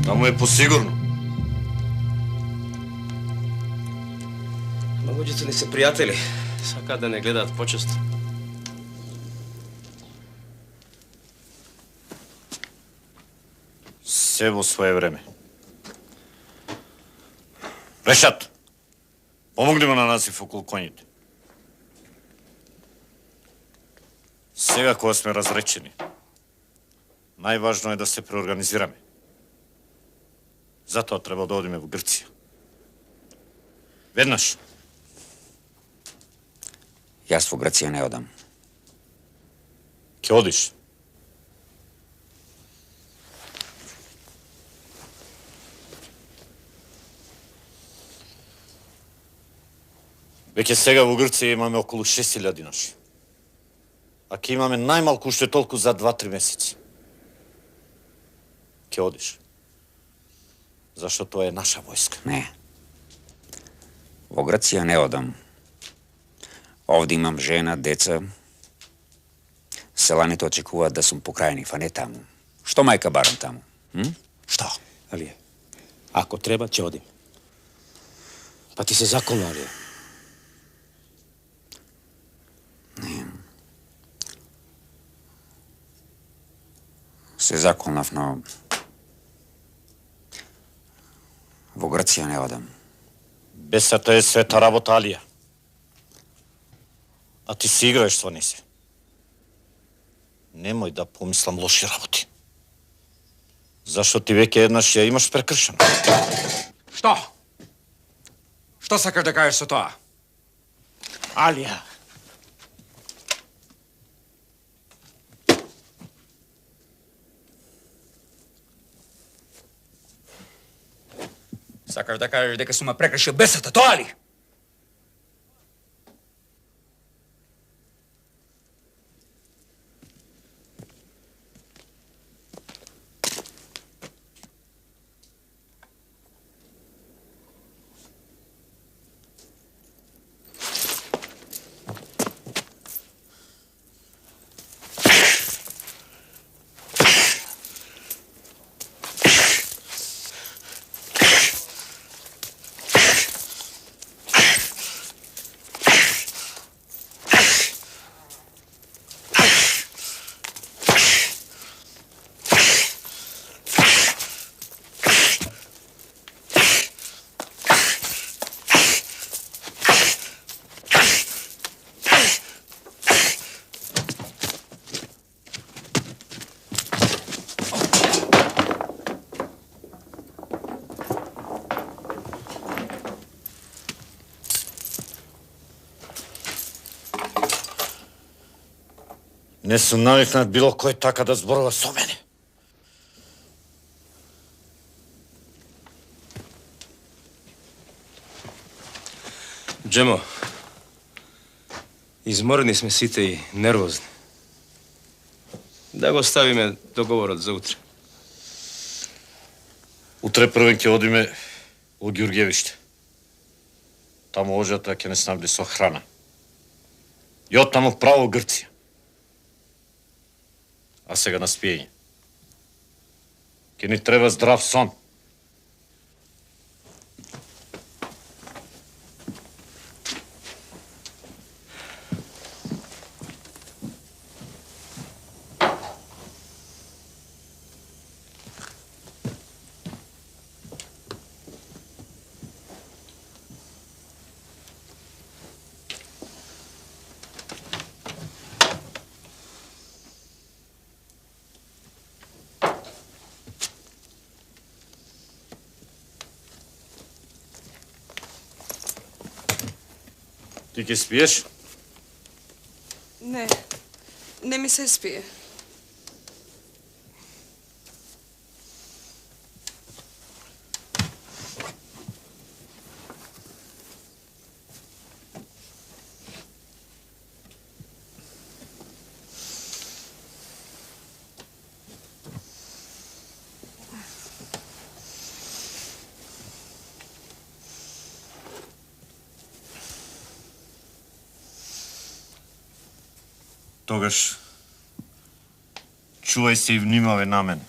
Speaker 5: Таму е посигурно.
Speaker 18: Ама луѓето ни се пријатели. Сакаат да не гледаат почесто.
Speaker 5: Се во свое време. Решат! Помогни му на Насиф околу коњите. Сега кога сме разречени, најважно е да се преорганизираме. Затоа треба да одиме во Грција. Веднаш.
Speaker 17: Јас во Грција не одам.
Speaker 5: Ќе одиш. Веќе сега во Грција имаме околу 6000 динаши. А ќе имаме најмалку уште толку за 2-3 месеци. Ќе одиш. Зашто тоа е наша војска.
Speaker 17: Не. Во Грција не одам. Овде имам жена, деца. Селаните очекуваат да сум покрај нив, а не таму. Што мајка барам таму?
Speaker 15: Што? Алија, ако треба, ќе одим. Па ти се законно, Алија.
Speaker 17: Се заколнав, но во Грција не одам.
Speaker 5: Бесата е света работа, Алија. А ти си играеш со неси. Немој да помислам лоши работи. Зашто ти веќе еднаш ја имаш прекршена.
Speaker 15: Што? Што сакаш да кажеш со тоа? Алија. Сакаш да кажеш дека сум ме прекршил бесата, тоа ли?
Speaker 5: Не сум навикнат било кој така да зборува со мене.
Speaker 18: Джемо, изморени сме сите и нервозни. Да го ставиме договорот за утре.
Speaker 5: Утре првен ќе одиме во Ѓурѓевиште. Таму ожата ќе не снабди со храна. И од таму право Грција. А сега на спиење. Ке ни треба здрав сон. Ти ке спиеш?
Speaker 11: Не, не ми се спие.
Speaker 5: Тогаш чувај се и внимавај на мен.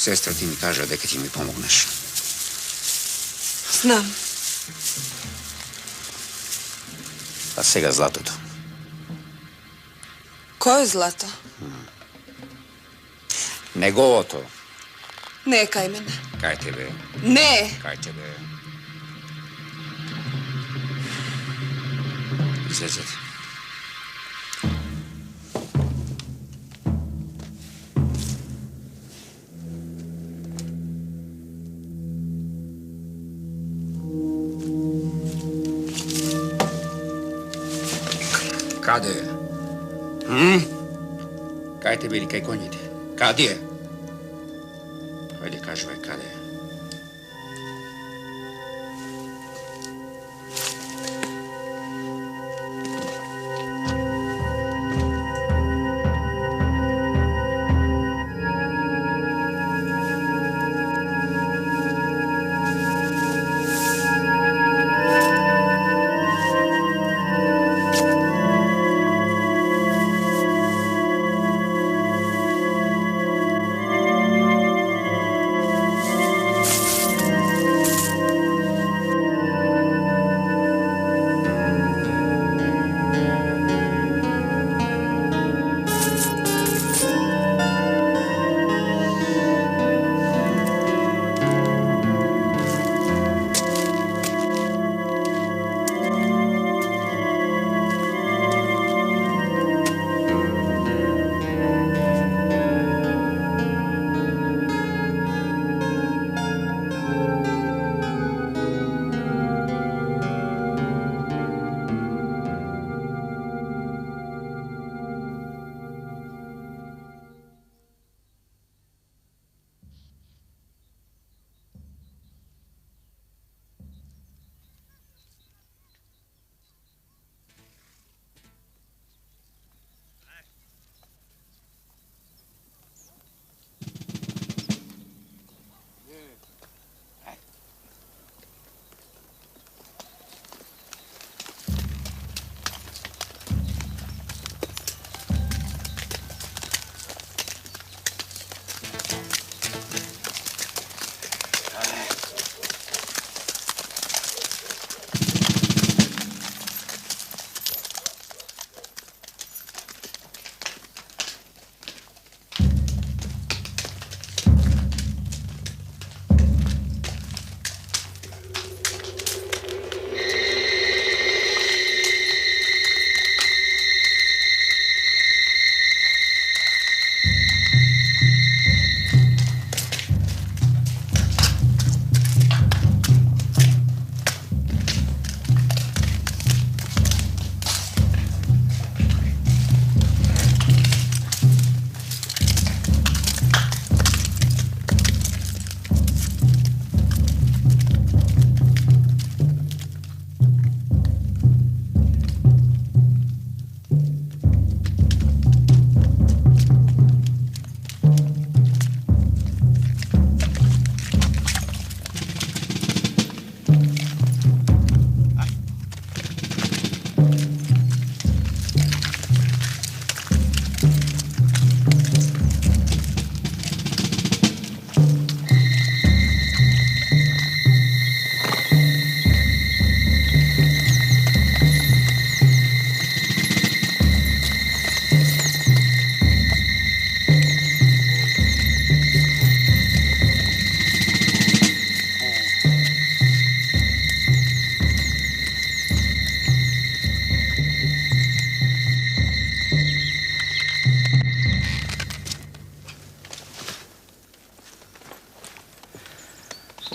Speaker 19: Сестра ти ми кажа дека ти ми помогнеш.
Speaker 11: Знам.
Speaker 19: А сега златото.
Speaker 11: Кој е злато?
Speaker 19: Неговото.
Speaker 11: Не е кај мене.
Speaker 19: Кај тебе.
Speaker 11: Не е.
Speaker 19: Кај тебе. Излезете. Каде е? Кај тебе или кај коњите? Каде е? Хајде, кажувај каде е.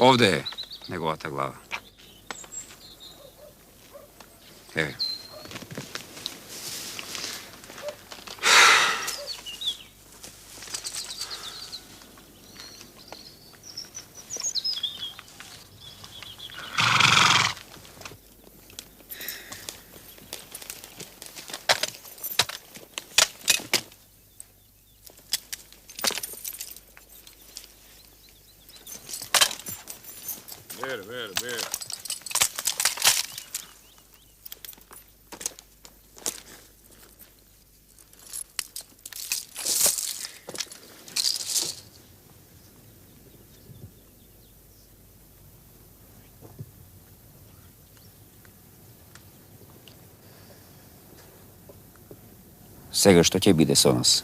Speaker 17: Ovde je неговата глава. Еве.
Speaker 6: Ver.
Speaker 17: Сега што ќе биде со нас?